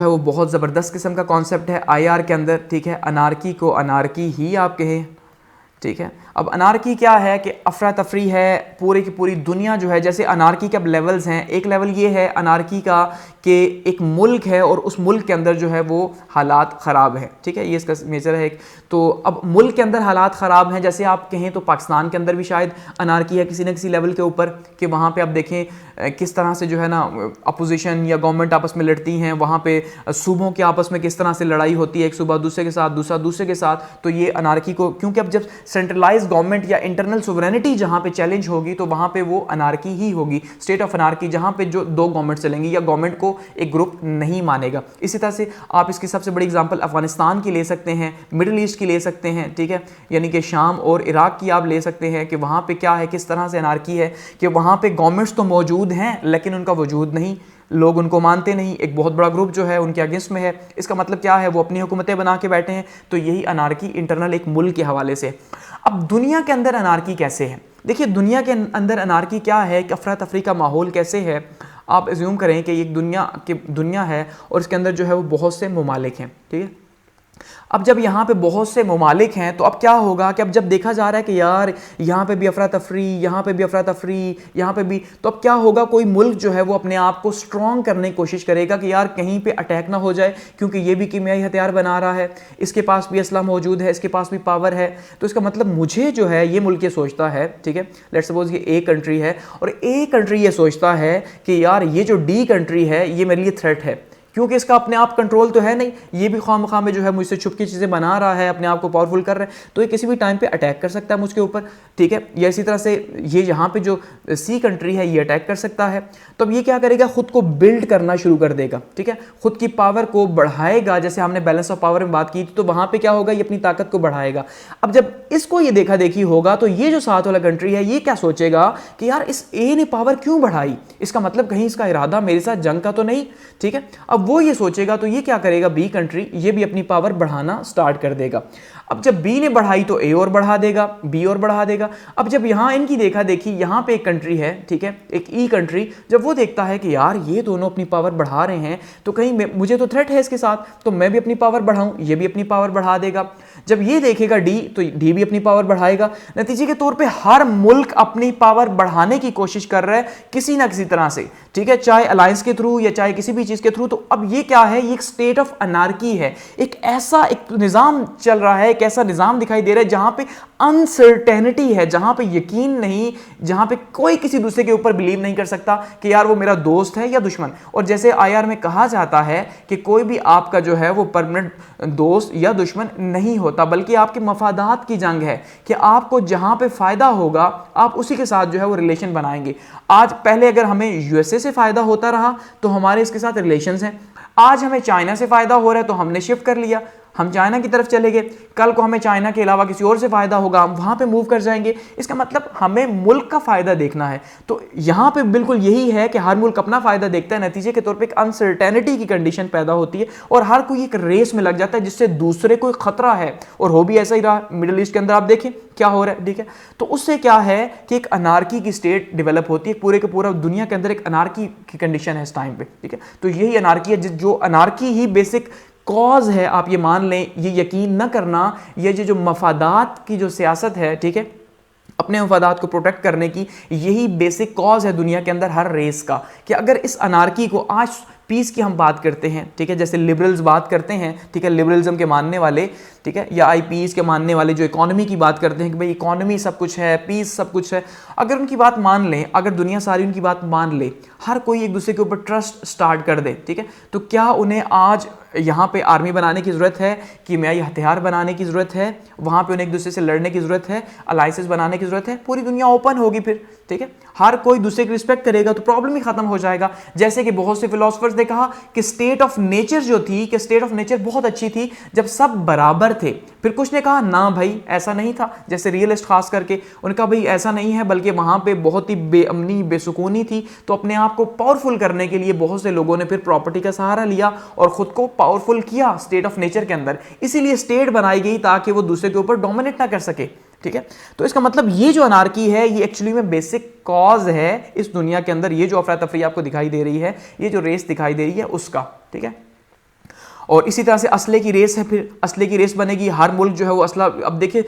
है वो बहुत ज़बरदस्त किस्म का कॉन्सेप्ट है आईआर के अंदर, ठीक है। अनारकी को अनारकी ही आप कहें, ठीक है। अब अनारकी क्या है कि अफरा तफरी है, पूरी की पूरी दुनिया जो है, जैसे अनारकी के अब लेवल्स हैं। एक लेवल ये है अनारकी का कि एक मुल्क है और उस मुल्क के अंदर जो है वो हालात ख़राब हैं, ठीक है, ये इसका मेजर है एक। तो अब मुल्क के अंदर हालात ख़राब हैं, जैसे आप कहें तो पाकिस्तान के अंदर भी शायद अनारकी है किसी न किसी लेवल के ऊपर, कि वहाँ पे आप देखें किस तरह से जो है ना अपोजिशन या गवर्नमेंट आपस में लड़ती हैं, वहाँ पे सूबों के आपस में किस तरह से लड़ाई होती है, एक सूबा दूसरे के साथ, दूसरा दूसरे के साथ। तो ये अनारकी को, क्योंकि अब जब सेंट्रलाइज गवर्नमेंट या इंटरनल सोवरेनिटी जहाँ पे चैलेंज होगी तो वहाँ पे वो अनारकी ही होगी, स्टेट ऑफ अनारकी, जहाँ पे जो दो गवर्नमेंट चलेंगी या गवर्नमेंट को एक ग्रुप नहीं मानेगा। इसी तरह से आप इसकी सबसे बड़ी एग्जांपल अफगानिस्तान की ले सकते हैं, मिडिल ईस्ट की ले सकते हैं, ठीक है, यानी कि शाम और इराक की आप ले सकते हैं कि वहाँ पे क्या है, किस तरह से अनारकी है कि वहाँ पे गवर्नमेंट्स तो मौजूद हैं लेकिन उनका वजूद नहीं, लोग उनको मानते नहीं, एक बहुत बड़ा ग्रुप जो है उनके अगेंस्ट में है। इसका मतलब क्या है, वो अपनी हुकूमतें बना के बैठे हैं। तो यही अनारकी इंटरनल एक मुल्क के हवाले से। अब दुनिया के अंदर अनारकी कैसे है, देखिए दुनिया के अंदर अनारकी क्या है कि अफरा तफरी का माहौल कैसे है। आप एज्यूम करें कि एक दुनिया है और इसके अंदर जो है वो बहुत से ममालिक हैं, ठीक है। अब जब यहाँ पे बहुत से ममालिक हैं तो अब क्या होगा कि अब जब देखा जा रहा है कि यार यहाँ पे भी अफरा तफरी, यहाँ पे भी अफरा तफरी, यहाँ पे भी, तो अब क्या होगा, कोई मुल्क जो है वो अपने आप को स्ट्रॉन्ग करने की कोशिश करेगा कि यार कहीं पे अटैक ना हो जाए, क्योंकि ये भी कीमियाई हथियार बना रहा है, इसके पास भी असला मौजूद है, इसके पास भी पावर है। तो इसका मतलब मुझे जो है ये मुल्क ये सोचता है, ठीक है, लेट्स सपोज ये ए कंट्री है और ए कंट्री ये सोचता है कि यार ये जो डी कंट्री है ये मेरे लिए थ्रेट है, क्योंकि इसका अपने आप कंट्रोल तो है नहीं, ये भी खाम में जो है मुझसे छुप की चीज़ें बना रहा है, अपने आप को पावरफुल कर रहा है, तो ये किसी भी टाइम पे अटैक कर सकता है मुझके ऊपर, ठीक है। या इसी तरह से ये यहाँ पे जो सी कंट्री है ये अटैक कर सकता है। तो अब ये क्या करेगा, खुद को बिल्ड करना शुरू कर देगा, ठीक है, खुद की पावर को बढ़ाएगा। जैसे हमने बैलेंस ऑफ पावर में बात की थी, तो वहाँ पर क्या होगा, ये अपनी ताकत को बढ़ाएगा। अब जब इसको ये देखा देखी होगा तो ये जो साथ वाला कंट्री है ये क्या सोचेगा कि यार इस ए ने पावर क्यों बढ़ाई, इसका मतलब कहीं इसका इरादा मेरे साथ जंग का तो नहीं, ठीक है। अब वो ये सोचेगा तो ये क्या करेगा, बी कंट्री, ये भी अपनी पावर बढ़ाना स्टार्ट कर देगा। अब जब बी ने बढ़ाई तो ए और बढ़ा देगा, बी और बढ़ा देगा। अब जब यहाँ इनकी देखा देखी, यहाँ पे एक कंट्री है, ठीक है, एक ई कंट्री, जब वो देखता है कि यार ये दोनों अपनी पावर बढ़ा रहे हैं तो कहीं मुझे तो थ्रेट है इसके साथ, तो मैं भी अपनी पावर बढ़ाऊं, ये भी अपनी पावर बढ़ा देगा। जब ये देखेगा डी तो डी भी अपनी पावर बढ़ाएगा। नतीजे के तौर पे हर मुल्क अपनी पावर बढ़ाने की कोशिश कर रहा है किसी ना किसी तरह से, ठीक है, चाहे अलायंस के थ्रू या चाहे किसी भी चीज के थ्रू। तो अब ये क्या है, ये एक स्टेट ऑफ अनार्की है, एक ऐसा एक निजाम चल रहा है, एक ऐसा निजाम दिखाई दे रहा है जहां पे अनसर्टेनिटी है, जहां पे यकीन नहीं, जहां पे कोई किसी दूसरे के ऊपर बिलीव नहीं कर सकता कि यार वो मेरा दोस्त है या दुश्मन। और जैसे आईआर में कहा जाता है कि कोई भी आपका जो है वो परमानेंट दोस्त या दुश्मन नहीं होता, बल्कि आपके मफादात की जंग है कि आपको जहां पे फायदा होगा आप उसी के साथ जो है वो रिलेशन बनाएंगे। आज पहले अगर हमें यूएसए से फायदा होता रहा तो हमारे इसके साथ रिलेशंस हैं, आज हमें चाइना से फायदा हो रहा है तो हमने शिफ्ट कर लिया, हम चाइना की तरफ चले गए, कल को हमें चाइना के अलावा किसी और से फायदा होगा, हम वहां पे मूव कर जाएंगे। इसका मतलब हमें मुल्क का फायदा देखना है। तो यहां पे बिल्कुल यही है कि हर मुल्क अपना फायदा देखता है, नतीजे के तौर पे एक अनसर्टेनिटी की कंडीशन पैदा होती है और हर कोई एक रेस में लग जाता है जिससे दूसरे को खतरा है। और हो भी ऐसा ही रहा, मिडिल ईस्ट के अंदर आप देखें क्या हो रहा है, ठीक है। तो उससे क्या है कि एक अनार्की की स्टेट डेवलप होती है, पूरे के पूरा दुनिया के अंदर एक अनार्की की कंडीशन है इस टाइम पे, ठीक है। तो यही अनार्की है, जो अनार्की ही बेसिक कॉज है, आप ये मान लें, ये यकीन न करना, ये जो मफादात की जो सियासत है, ठीक है, अपने मफादात को प्रोटेक्ट करने की, यही बेसिक कॉज है दुनिया के अंदर हर रेस का। कि अगर इस अनार्की को, आज पीस की हम बात करते हैं, ठीक है, जैसे लिबरल्स बात करते हैं, ठीक है, लिबरलिज्म के मानने वाले, ठीक है, या आईपीस के मानने वाले जो इकोनॉमी की बात करते हैं कि भाई इकोनॉमी सब कुछ है, पीस सब कुछ है, अगर उनकी बात मान लें, अगर दुनिया सारी उनकी बात मान ले, हर कोई एक दूसरे के ऊपर ट्रस्ट स्टार्ट कर दे, ठीक है, तो क्या उन्हें आज यहाँ पे आर्मी बनाने की ज़रूरत है, कीमियाई हथियार बनाने की ज़रूरत है, वहाँ पे उन्हें एक दूसरे से लड़ने की ज़रूरत है, अलाइंसेस बनाने की ज़रूरत है? पूरी दुनिया ओपन होगी फिर, ठीक है, हर कोई दूसरे की रिस्पेक्ट करेगा तो प्रॉब्लम ही खत्म हो जाएगा। जैसे कि बहुत से फिलोसफर्स ने कहा कि स्टेट ऑफ नेचर जो थी, कि स्टेट ऑफ नेचर बहुत अच्छी थी जब सब बराबर थे। फिर कुछ ने कहा ना भाई ऐसा नहीं था, जैसे रियलिस्ट खास करके, उनका भाई ऐसा नहीं है, बल्कि वहाँ पे बहुत ही बेअमनी बेसुकूनी थी। तो अपने आप को पावरफुल करने के लिए बहुत से लोगों ने फिर प्रॉपर्टी का सहारा लिया और खुद को पावरफुल किया स्टेट ऑफ नेचर के अंदर। इसीलिए स्टेट बनाई गई ताकि वो दूसरे के ऊपर डोमिनेट ना कर सके, ठीक है। तो इसका मतलब ये जो अनार्की है ये एक्चुअली में बेसिक कॉज है इस दुनिया के अंदर, ये जो अफरा तफरी आपको दिखाई दे रही है, ये जो रेस दिखाई दे रही है उसका, ठीक है। और इसी तरह से असले की रेस है, फिर असले की रेस बनेगी, हर मुल्क जो है वो असला, अब देखिए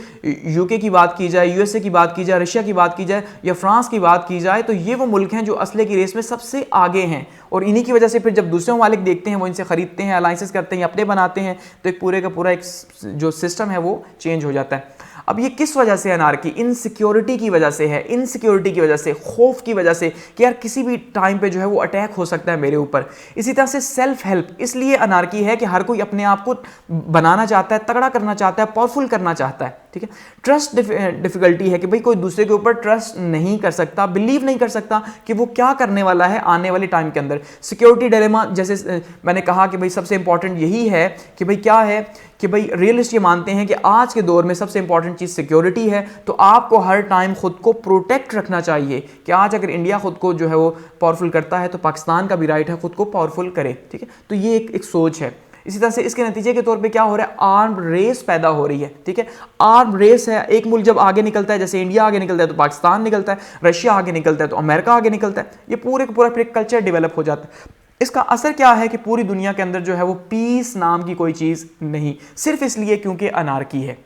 यूके की बात की जाए, यूएसए की बात की जाए, रशिया की बात की जाए या फ्रांस की बात की जाए, तो ये वो मुल्क हैं जो असले की रेस में सबसे आगे हैं। और इन्हीं की वजह से फिर जब दूसरे ममालिक देखते हैं वो इनसे खरीदते हैं, अलाइंसेस करते हैं, अपने बनाते हैं, तो एक पूरे का पूरा एक जो सिस्टम है वो चेंज हो जाता है। अब ये किस वजह से अनार्की, इनसिक्योरिटी की वजह से है, इनसिक्योरिटी की वजह से, खौफ की वजह से कि यार किसी भी टाइम पे जो है वो अटैक हो सकता है मेरे ऊपर। इसी तरह से सेल्फ हेल्प, इसलिए अनार्की है कि हर कोई अपने आप को बनाना चाहता है, तगड़ा करना चाहता है, पावरफुल करना चाहता है, ठीक है। ट्रस्ट डिफिकल्टी है कि भाई कोई दूसरे के ऊपर ट्रस्ट नहीं कर सकता, बिलीव नहीं कर सकता कि वो क्या करने वाला है आने वाले टाइम के अंदर। सिक्योरिटी डिलेमा, जैसे मैंने कहा कि भाई सबसे इंपॉर्टेंट यही है कि भाई क्या है कि भाई रियलिस्ट ये मानते हैं कि आज के दौर में सबसे इंपॉर्टेंट चीज़ सिक्योरिटी है। तो आपको हर टाइम खुद को प्रोटेक्ट रखना चाहिए कि आज अगर इंडिया खुद को जो है वो पावरफुल करता है तो पाकिस्तान का भी राइट है खुद को पावरफुल करे, ठीक है। तो ये एक सोच है। इसी तरह से इसके नतीजे के तौर पे क्या हो रहा है, आर्म रेस पैदा हो रही है, ठीक है। आर्म रेस है, एक मुल्क जब आगे निकलता है, जैसे इंडिया आगे निकलता है तो पाकिस्तान निकलता है, रशिया आगे निकलता है तो अमेरिका आगे निकलता है, ये पूरे का पूरा फिर एक कल्चर डेवलप हो जाता है। इसका असर क्या है कि पूरी दुनिया के अंदर जो है वो पीस नाम की कोई चीज़ नहीं, सिर्फ इसलिए क्योंकि अनार्की है।